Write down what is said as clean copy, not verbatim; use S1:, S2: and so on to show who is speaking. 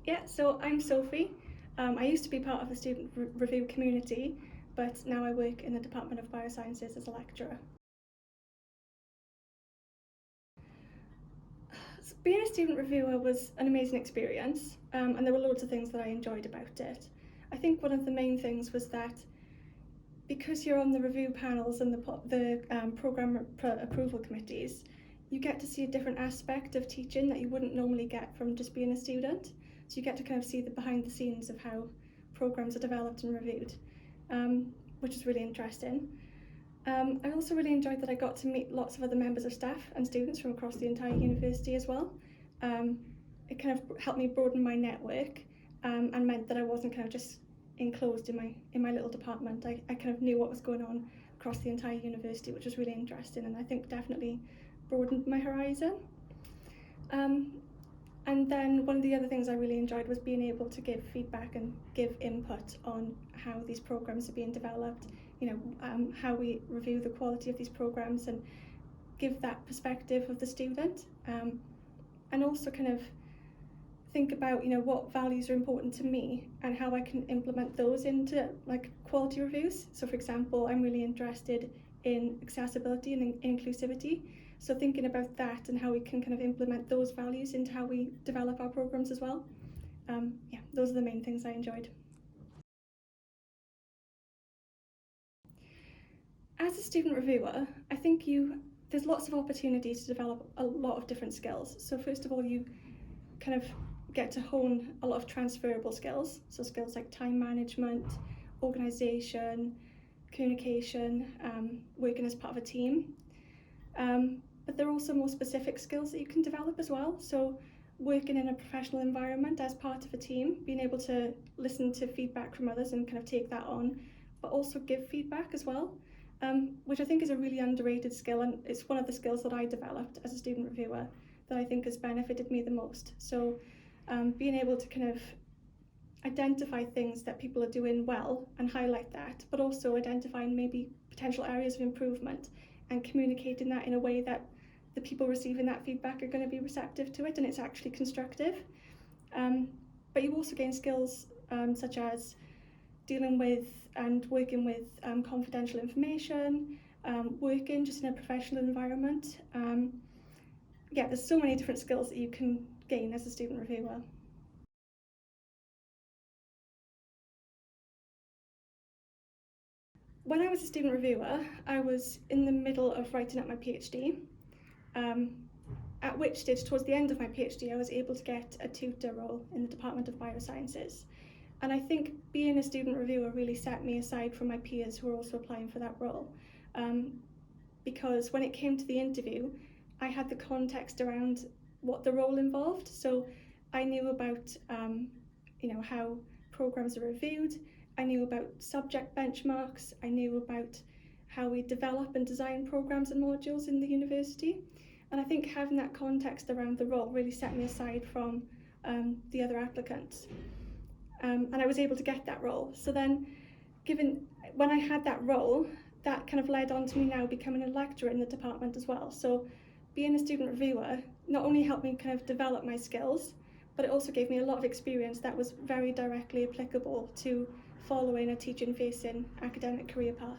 S1: Yeah, so I'm Sophie. I used to be part of the student review community, but now I work in the Department of Biosciences as a lecturer. So being a student reviewer was an amazing experience, and there were loads of things that I enjoyed about it. I think one of the main things was that because you're on the review panels and the programme approval committees, you get to see a different aspect of teaching that you wouldn't normally get from just being a student. So you get to kind of see the behind the scenes of how programmes are developed and reviewed, which is really interesting. I also really enjoyed that I got to meet lots of other members of staff and students from across the entire university as well. It kind of helped me broaden my network and meant that I wasn't kind of just enclosed in my little department. I kind of knew what was going on across the entire university, which was really interesting, and I think definitely broadened my horizon. And then one of the other things I really enjoyed was being able to give feedback and give input on how these programmes are being developed, how we review the quality of these programmes and give that perspective of the student, and also kind of think about what values are important to me and how I can implement those into quality reviews. So for example, I'm really interested in accessibility and inclusivity, so thinking about that and how we can kind of implement those values into how we develop our programmes as well. Those are the main things I enjoyed. As a student reviewer, I think there's lots of opportunities to develop a lot of different skills. So first of all, you kind of get to hone a lot of transferable skills. So skills like time management, organisation, communication, working as part of a team. But there are also more specific skills that you can develop as well. So working in a professional environment as part of a team, being able to listen to feedback from others and kind of take that on, but also give feedback as well, which I think is a really underrated skill, and it's one of the skills that I developed as a student reviewer that I think has benefited me the most. So being able to kind of identify things that people are doing well and highlight that, but also identifying maybe potential areas of improvement and communicating that in a way that the people receiving that feedback are going to be receptive to it and it's actually constructive. But you also gain skills such as dealing with and working with confidential information, working just in a professional environment. There's so many different skills that you can gain as a student reviewer. When I was a student reviewer, I was in the middle of writing up my PhD, at which stage, towards the end of my PhD, I was able to get a tutor role in the Department of Biosciences. And I think being a student reviewer really set me aside from my peers who were also applying for that role. Because when it came to the interview, I had the context around what the role involved. So I knew about how programmes are reviewed, I knew about subject benchmarks, I knew about how we develop and design programmes and modules in the university. And I think having that context around the role really set me aside from the other applicants. And I was able to get that role. So then, when I had that role, that kind of led on to me now becoming a lecturer in the department as well. So being a student reviewer not only helped me kind of develop my skills, but it also gave me a lot of experience that was very directly applicable to following a teaching-facing academic career path.